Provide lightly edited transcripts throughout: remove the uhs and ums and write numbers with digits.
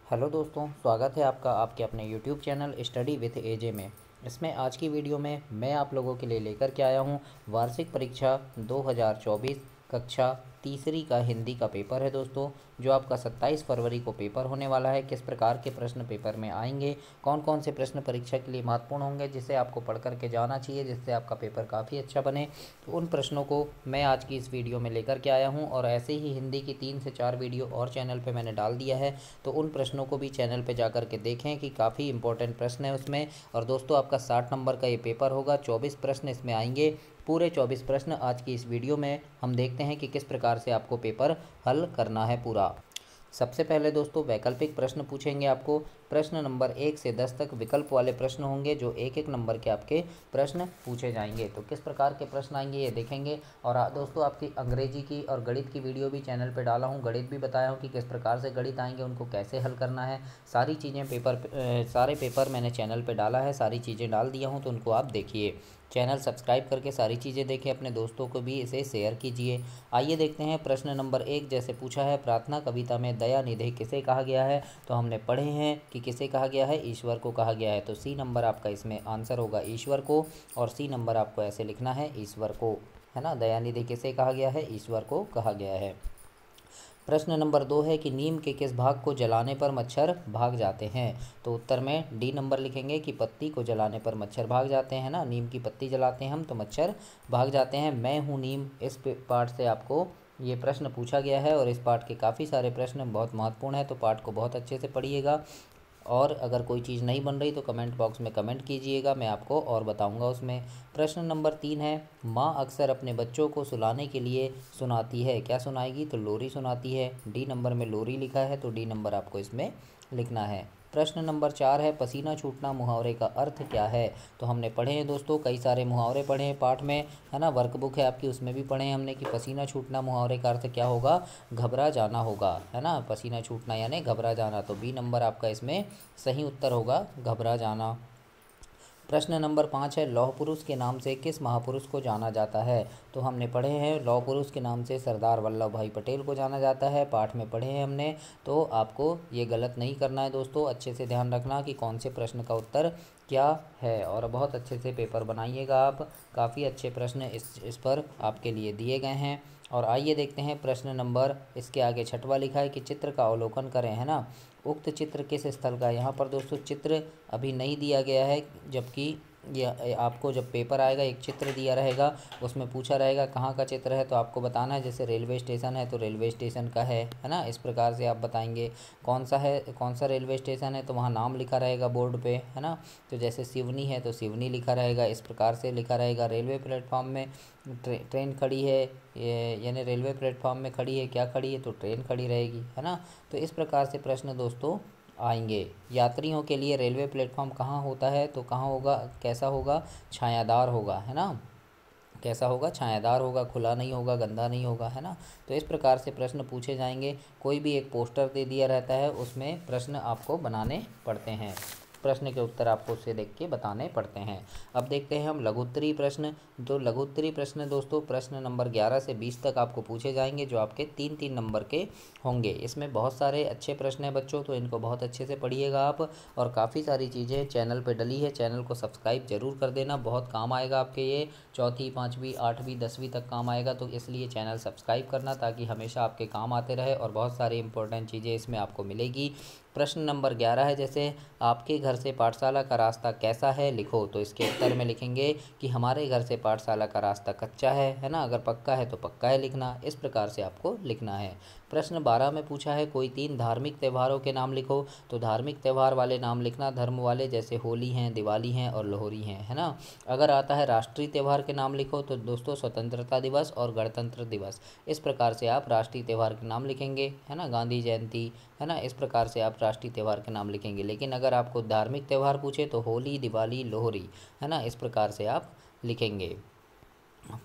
Hello दोस्तों, स्वागत है आपका आपके अपने यूट्यूब चैनल स्टडी विथ एजे में। इसमें आज की वीडियो में मैं आप लोगों के लिए लेकर के आया हूँ वार्षिक परीक्षा 2024 कक्षा तीसरी का हिंदी का पेपर है दोस्तों, जो आपका 27 फरवरी को पेपर होने वाला है। किस प्रकार के प्रश्न पेपर में आएंगे, कौन कौन से प्रश्न परीक्षा के लिए महत्वपूर्ण होंगे, जिसे आपको पढ़ करके जाना चाहिए, जिससे आपका पेपर काफ़ी अच्छा बने, तो उन प्रश्नों को मैं आज की इस वीडियो में लेकर के आया हूँ। और ऐसे ही हिंदी की 3 से 4 वीडियो और चैनल पर मैंने डाल दिया है, तो उन प्रश्नों को भी चैनल पे जा कर के देखें कि काफ़ी इंपॉर्टेंट प्रश्न है उसमें। और दोस्तों, आपका 60 नंबर का ये पेपर होगा, 24 प्रश्न इसमें आएंगे। पूरे 24 प्रश्न आज की इस वीडियो में हम देखते हैं कि किस प्रकार से आपको पेपर हल करना है पूरा। सबसे पहले दोस्तों वैकल्पिक प्रश्न पूछेंगे आपको। प्रश्न नंबर 1 से 10 तक विकल्प वाले प्रश्न होंगे, जो एक एक नंबर के आपके प्रश्न पूछे जाएंगे। तो किस प्रकार के प्रश्न आएंगे ये देखेंगे। और दोस्तों, आपकी अंग्रेजी की और गणित की वीडियो भी चैनल पे डाला हूँ, गणित भी बताया हूँ कि किस प्रकार से गणित आएंगे, उनको कैसे हल करना है। सारी चीज़ें सारे पेपर मैंने चैनल पर डाला है, सारी चीज़ें डाल दिया हूँ, तो उनको आप देखिए। चैनल सब्सक्राइब करके सारी चीज़ें देखें, अपने दोस्तों को भी इसे शेयर कीजिए। आइए देखते हैं प्रश्न नंबर 1। जैसे पूछा है, प्रार्थना कविता में दयानिधि किसे कहा गया है, तो हमने पढ़े हैं कि किसे कहा गया है, ईश्वर को कहा गया है। तो सी नंबर आपका इसमें आंसर होगा ईश्वर को, और सी नंबर आपको ऐसे लिखना है ईश्वर को, है ना। दयानिधि किसे कहा गया है, ईश्वर को कहा गया है। प्रश्न नंबर 2 है कि नीम के किस भाग को जलाने पर मच्छर भाग जाते हैं, तो उत्तर में डी नंबर लिखेंगे कि पत्ती को जलाने पर मच्छर भाग जाते हैं ना। नीम की पत्ती जलाते हैं हम तो मच्छर भाग जाते हैं। मैं हूँ नीम, इस पाठ से आपको ये प्रश्न पूछा गया है, और इस पाठ के काफ़ी सारे प्रश्न बहुत महत्वपूर्ण है, तो पाठ को बहुत अच्छे से पढ़िएगा। और अगर कोई चीज़ नहीं बन रही तो कमेंट बॉक्स में कमेंट कीजिएगा, मैं आपको और बताऊंगा उसमें। प्रश्न नंबर 3 है, माँ अक्सर अपने बच्चों को सुलाने के लिए सुनाती है, क्या सुनाएगी, तो लोरी सुनाती है। डी नंबर में लोरी लिखा है, तो डी नंबर आपको इसमें लिखना है। प्रश्न नंबर 4 है, पसीना छूटना मुहावरे का अर्थ क्या है, तो हमने पढ़े हैं दोस्तों, कई सारे मुहावरे पढ़े हैं पाठ में, है ना। वर्कबुक है आपकी, उसमें भी पढ़े हैं हमने कि पसीना छूटना मुहावरे का अर्थ क्या होगा, घबरा जाना होगा, है ना। पसीना छूटना यानी घबरा जाना, तो बी नंबर आपका इसमें सही उत्तर होगा, घबरा जाना। प्रश्न नंबर 5 है, लौह पुरुष के नाम से किस महापुरुष को जाना जाता है, तो हमने पढ़े हैं लौह पुरुष के नाम से सरदार वल्लभ भाई पटेल को जाना जाता है, पाठ में पढ़े हैं हमने। तो आपको ये गलत नहीं करना है दोस्तों, अच्छे से ध्यान रखना कि कौन से प्रश्न का उत्तर क्या है, और बहुत अच्छे से पेपर बनाइएगा आप। काफ़ी अच्छे प्रश्न इस पर आपके लिए दिए गए हैं। और आइए देखते हैं प्रश्न नंबर, इसके आगे छठवां लिखा है कि चित्र का अवलोकन करें, है ना। उक्त चित्र किस स्थल का है, यहाँ पर दोस्तों चित्र अभी नहीं दिया गया है, जबकि ये आपको जब पेपर आएगा एक चित्र दिया रहेगा, उसमें पूछा रहेगा कहाँ का चित्र है, तो आपको बताना है। जैसे रेलवे स्टेशन है तो रेलवे स्टेशन का है ना, इस प्रकार से आप बताएंगे। कौन सा है, कौन सा रेलवे स्टेशन है, तो वहाँ नाम लिखा रहेगा बोर्ड पे, है ना। तो जैसे सिवनी है तो सिवनी लिखा रहेगा, इस प्रकार से लिखा रहेगा। रेलवे प्लेटफॉर्म में ट्रेन खड़ी है, यानी रेलवे प्लेटफॉर्म में खड़ी है, क्या खड़ी है, तो ट्रेन खड़ी रहेगी, है ना। तो इस प्रकार से प्रश्न दोस्तों आएंगे। यात्रियों के लिए रेलवे प्लेटफॉर्म कहाँ होता है, तो कहाँ होगा, कैसा होगा, छायादार होगा, है ना। कैसा होगा, छायादार होगा, खुला नहीं होगा, गंदा नहीं होगा, है ना। तो इस प्रकार से प्रश्न पूछे जाएंगे। कोई भी एक पोस्टर दे दिया रहता है, उसमें प्रश्न आपको बनाने पड़ते हैं, प्रश्न के उत्तर आपको उससे देख के बताने पड़ते हैं। अब देखते हैं हम लघुत्तरी प्रश्न। जो लघुत्तरी प्रश्न दोस्तों, प्रश्न नंबर 11 से 20 तक आपको पूछे जाएंगे, जो आपके 3-3 नंबर के होंगे। इसमें बहुत सारे अच्छे प्रश्न हैं बच्चों, तो इनको बहुत अच्छे से पढ़िएगा आप। और काफ़ी सारी चीज़ें चैनल पर डली है, चैनल को सब्सक्राइब जरूर कर देना, बहुत काम आएगा आपके ये, चौथी, पाँचवीं, आठवीं, 10वीं तक काम आएगा। तो इसलिए चैनल सब्सक्राइब करना, ताकि हमेशा आपके काम आते रहे, और बहुत सारी इंपॉर्टेंट चीज़ें इसमें आपको मिलेगी। प्रश्न नंबर 11 है, जैसे आपके घर से पाठशाला का रास्ता कैसा है, लिखो, तो इसके उत्तर में लिखेंगे कि हमारे घर से पाठशाला का रास्ता कच्चा है ना। अगर पक्का है तो पक्का है लिखना, इस प्रकार से आपको लिखना है। प्रश्न 12 में पूछा है, कोई 3 धार्मिक त्योहारों के नाम लिखो, तो धार्मिक त्यौहार वाले नाम लिखना, धर्म वाले, जैसे होली हैं, दिवाली हैं और लोहरी हैं, है ना। अगर आता है राष्ट्रीय त्यौहार के नाम लिखो, तो दोस्तों स्वतंत्रता दिवस और गणतंत्र दिवस, इस प्रकार से आप राष्ट्रीय त्यौहार के नाम लिखेंगे, है ना। गांधी जयंती, है ना, इस प्रकार से आप राष्ट्रीय त्यौहार के नाम लिखेंगे। लेकिन अगर आपको धार्मिक त्यौहार पूछे तो होली, दिवाली, लोहरी, है ना, इस प्रकार से आप लिखेंगे।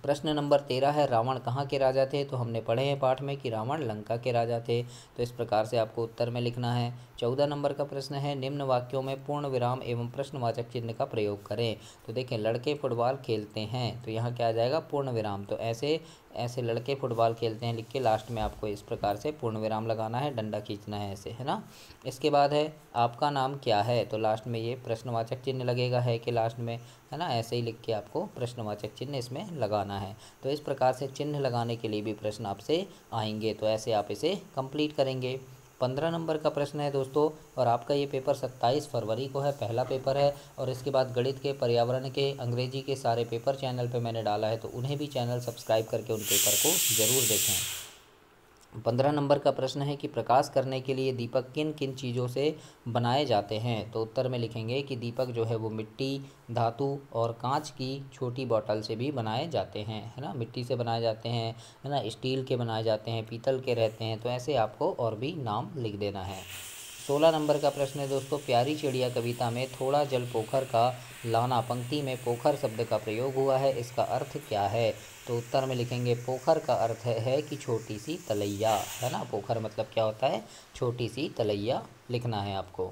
प्रश्न नंबर 13 है, रावण कहाँ के राजा थे, तो हमने पढ़े हैं पाठ में कि रावण लंका के राजा थे, तो इस प्रकार से आपको उत्तर में लिखना है। 14 नंबर का प्रश्न है, निम्न वाक्यों में पूर्ण विराम एवं प्रश्नवाचक चिन्ह का प्रयोग करें। तो देखें, लड़के फुटबॉल खेलते हैं, तो यहाँ क्या आ जाएगा, पूर्ण विराम। तो ऐसे ऐसे लड़के फुटबॉल खेलते हैं लिख के लास्ट में आपको इस प्रकार से पूर्ण विराम लगाना है, डंडा खींचना है ऐसे, है ना। इसके बाद है आपका नाम क्या है, तो लास्ट में ये प्रश्नवाचक चिन्ह लगेगा, है कि लास्ट में, है ना। ऐसे ही लिख के आपको प्रश्नवाचक चिन्ह इसमें लगाना है। तो इस प्रकार से चिन्ह लगाने के लिए भी प्रश्न आपसे आएंगे, तो ऐसे आप इसे कंप्लीट करेंगे। 15 नंबर का प्रश्न है दोस्तों, और आपका ये पेपर 27 फरवरी को है, पहला पेपर है। और इसके बाद गणित के, पर्यावरण के, अंग्रेजी के सारे पेपर चैनल पे मैंने डाला है, तो उन्हें भी चैनल सब्सक्राइब करके उन पेपर को ज़रूर देखें। 15 नंबर का प्रश्न है कि प्रकाश करने के लिए दीपक किन किन चीज़ों से बनाए जाते हैं, तो उत्तर में लिखेंगे कि दीपक जो है वो मिट्टी, धातु और कांच की छोटी बोतल से भी बनाए जाते हैं, है ना। मिट्टी से बनाए जाते हैं, है ना, स्टील के बनाए जाते हैं, पीतल के रहते हैं, तो ऐसे आपको और भी नाम लिख देना है। 16 नंबर का प्रश्न है दोस्तों, प्यारी चिड़िया कविता में थोड़ा जल पोखर का लाना पंक्ति में पोखर शब्द का प्रयोग हुआ है, इसका अर्थ क्या है, तो उत्तर में लिखेंगे पोखर का अर्थ है कि छोटी सी तलैया, है ना। पोखर मतलब क्या होता है, छोटी सी तलैया लिखना है आपको।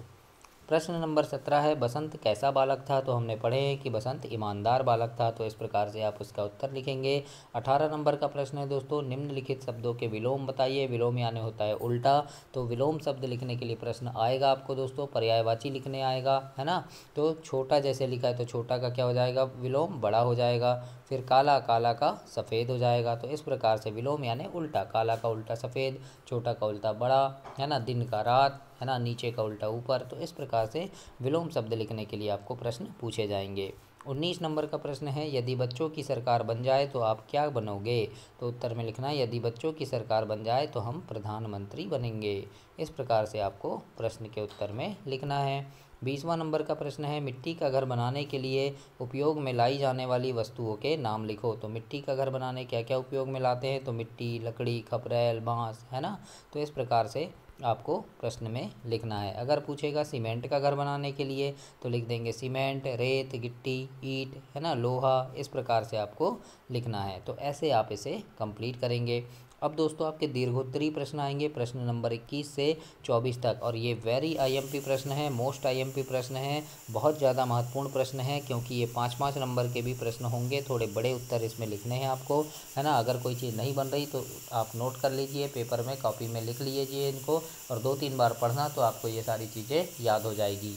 प्रश्न नंबर 17 है बसंत कैसा बालक था, तो हमने पढ़े हैं कि बसंत ईमानदार बालक था, तो इस प्रकार से आप उसका उत्तर लिखेंगे। 18 नंबर का प्रश्न है दोस्तों, निम्नलिखित शब्दों के विलोम बताइए। विलोम यानी होता है उल्टा, तो विलोम शब्द लिखने के लिए प्रश्न आएगा आपको दोस्तों, पर्यायवाची लिखने आएगा, है ना। तो छोटा जैसे लिखा है तो छोटा का क्या हो जाएगा, विलोम बड़ा हो जाएगा। फिर काला, काला का सफ़ेद हो जाएगा, तो इस प्रकार से विलोम यानी उल्टा, काला का उल्टा सफ़ेद, छोटा का उल्टा बड़ा, है ना, दिन का रात, है ना, नीचे का उल्टा ऊपर। तो इस प्रकार से विलोम शब्द लिखने के लिए आपको प्रश्न पूछे जाएंगे। 19 नंबर का प्रश्न है यदि बच्चों की सरकार बन जाए तो आप क्या बनोगे, तो उत्तर में लिखना है यदि बच्चों की सरकार बन जाए तो हम प्रधानमंत्री बनेंगे। इस प्रकार से आपको प्रश्न के उत्तर में लिखना है। 20वां नंबर का प्रश्न है मिट्टी का घर बनाने के लिए उपयोग में लाई जाने वाली वस्तुओं के नाम लिखो, तो मिट्टी का घर बनाने क्या क्या उपयोग में लाते हैं, तो मिट्टी, लकड़ी, खपरेल, बांस, है ना। तो इस प्रकार से आपको प्रश्न में लिखना है। अगर पूछेगा सीमेंट का घर बनाने के लिए तो लिख देंगे सीमेंट, रेत, गिट्टी, ईंट, है ना, लोहा, इस प्रकार से आपको लिखना है। तो ऐसे आप इसे कंप्लीट करेंगे। अब दोस्तों आपके दीर्घोत्तरी प्रश्न आएंगे प्रश्न नंबर 21 से 24 तक, और ये वेरी आईएमपी प्रश्न है, मोस्ट आईएमपी प्रश्न है, बहुत ज़्यादा महत्वपूर्ण प्रश्न है, क्योंकि ये 5-5 नंबर के भी प्रश्न होंगे, थोड़े बड़े उत्तर इसमें लिखने हैं आपको, है ना। अगर कोई चीज़ नहीं बन रही तो आप नोट कर लीजिए, पेपर में कॉपी में लिख लीजिए इनको, और 2-3 बार पढ़ना तो आपको ये सारी चीज़ें याद हो जाएगी।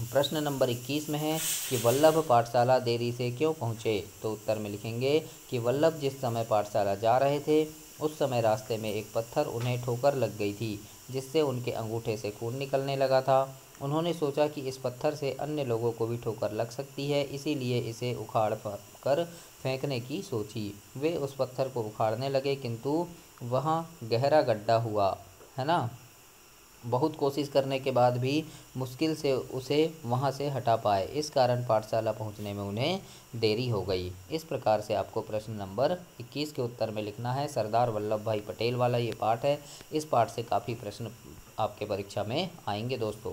प्रश्न नंबर 21 में है कि वल्लभ पाठशाला देरी से क्यों पहुँचे, तो उत्तर में लिखेंगे कि वल्लभ जिस समय पाठशाला जा रहे थे उस समय रास्ते में एक पत्थर उन्हें ठोकर लग गई थी, जिससे उनके अंगूठे से खून निकलने लगा था। उन्होंने सोचा कि इस पत्थर से अन्य लोगों को भी ठोकर लग सकती है, इसीलिए इसे उखाड़ कर फेंकने की सोची। वे उस पत्थर को उखाड़ने लगे, किंतु वहाँ गहरा गड्ढा हुआ, है ना। बहुत कोशिश करने के बाद भी मुश्किल से उसे वहां से हटा पाए, इस कारण पाठशाला पहुंचने में उन्हें देरी हो गई। इस प्रकार से आपको प्रश्न नंबर 21 के उत्तर में लिखना है। सरदार वल्लभ भाई पटेल वाला ये पाठ है, इस पाठ से काफ़ी प्रश्न आपके परीक्षा में आएंगे दोस्तों।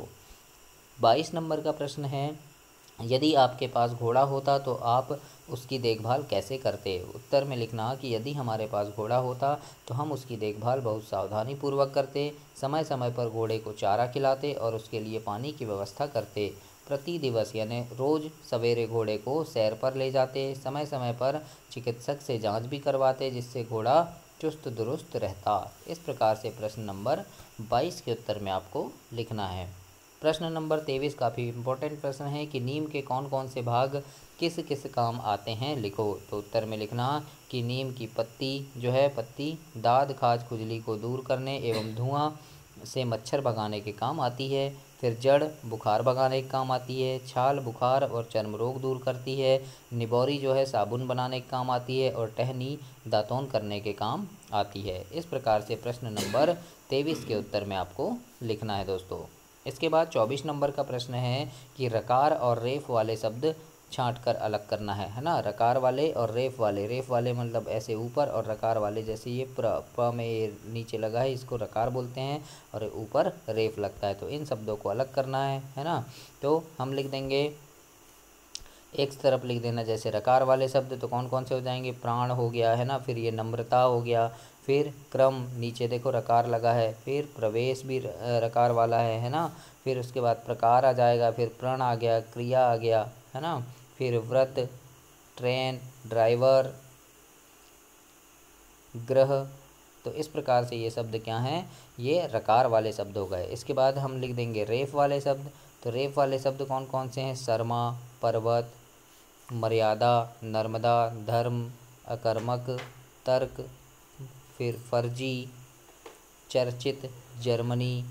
22 नंबर का प्रश्न है यदि आपके पास घोड़ा होता तो आप उसकी देखभाल कैसे करते, उत्तर में लिखना कि यदि हमारे पास घोड़ा होता तो हम उसकी देखभाल बहुत सावधानी पूर्वक करते, समय समय पर घोड़े को चारा खिलाते और उसके लिए पानी की व्यवस्था करते। प्रति दिवस यानी रोज़ सवेरे घोड़े को सैर पर ले जाते, समय समय पर चिकित्सक से जांच भी करवाते, जिससे घोड़ा चुस्त दुरुस्त रहता। इस प्रकार से प्रश्न नंबर 22 के उत्तर में आपको लिखना है। प्रश्न नंबर 23 काफ़ी इंपॉर्टेंट प्रश्न है कि नीम के कौन कौन से भाग किस किस काम आते हैं, लिखो, तो उत्तर में लिखना कि नीम की पत्ती जो है, पत्ती दाद खाज खुजली को दूर करने एवं धुआं से मच्छर भगाने के काम आती है। फिर जड़ बुखार भगाने के काम आती है। छाल बुखार और चर्म रोग दूर करती है। निबोरी जो है साबुन बनाने के काम आती है, और टहनी दातून करने के काम आती है। इस प्रकार से प्रश्न नंबर 23 के उत्तर में आपको लिखना है दोस्तों। इसके बाद 24 नंबर का प्रश्न है कि रकार और रेफ वाले शब्द छांट कर अलग करना है ना। रकार वाले और रेफ वाले मतलब ऐसे ऊपर, और रकार वाले जैसे ये प में ये नीचे लगा है इसको रकार बोलते हैं, और ऊपर रेफ लगता है, तो इन शब्दों को अलग करना है ना। तो हम लिख देंगे, एक तरफ लिख देना जैसे रकार वाले शब्द तो कौन कौन से हो जाएंगे, प्राण हो गया, है ना, फिर ये नम्रता हो गया, फिर क्रम, नीचे देखो रकार लगा है, फिर प्रवेश भी रकार वाला है ना, फिर उसके बाद प्रकार आ जाएगा, फिर प्रण आ गया, क्रिया आ गया, है ना, फिर व्रत, ट्रेन, ड्राइवर, ग्रह। तो इस प्रकार से ये शब्द क्या हैं, ये रकार वाले शब्द हो गए। इसके बाद हम लिख देंगे रेफ वाले शब्द। तो रेफ वाले शब्द कौन कौन से हैं, शर्मा, पर्वत, मर्यादा, नर्मदा, धर्म, अकर्मक, तर्क, फिर फर्जी, चर्चित, जर्मनी,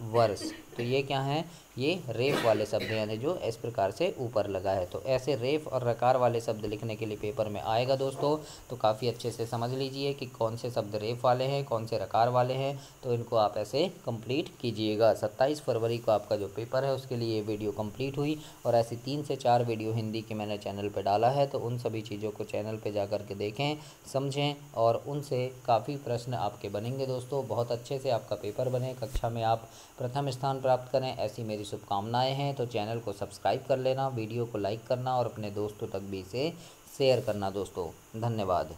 वर्ष। तो ये क्या हैं, ये रेफ वाले शब्द हैं, यानी जो इस प्रकार से ऊपर लगा है। तो ऐसे रेफ और रकार वाले शब्द लिखने के लिए पेपर में आएगा दोस्तों, तो काफ़ी अच्छे से समझ लीजिए कि कौन से शब्द रेफ वाले हैं, कौन से रकार वाले हैं। तो इनको आप ऐसे कंप्लीट कीजिएगा। 27 फरवरी को आपका जो पेपर है उसके लिए ये वीडियो कंप्लीट हुई, और ऐसी 3 से 4 वीडियो हिंदी की मैंने चैनल पर डाला है, तो उन सभी चीज़ों को चैनल पर जा कर के देखें, समझें, और उनसे काफ़ी प्रश्न आपके बनेंगे दोस्तों। बहुत अच्छे से आपका पेपर बने, कक्षा में आप प्रथम स्थान प्राप्त करें, ऐसी मेरी शुभकामनाएं हैं। तो चैनल को सब्सक्राइब कर लेना, वीडियो को लाइक करना और अपने दोस्तों तक भी इसे शेयर करना दोस्तों। धन्यवाद।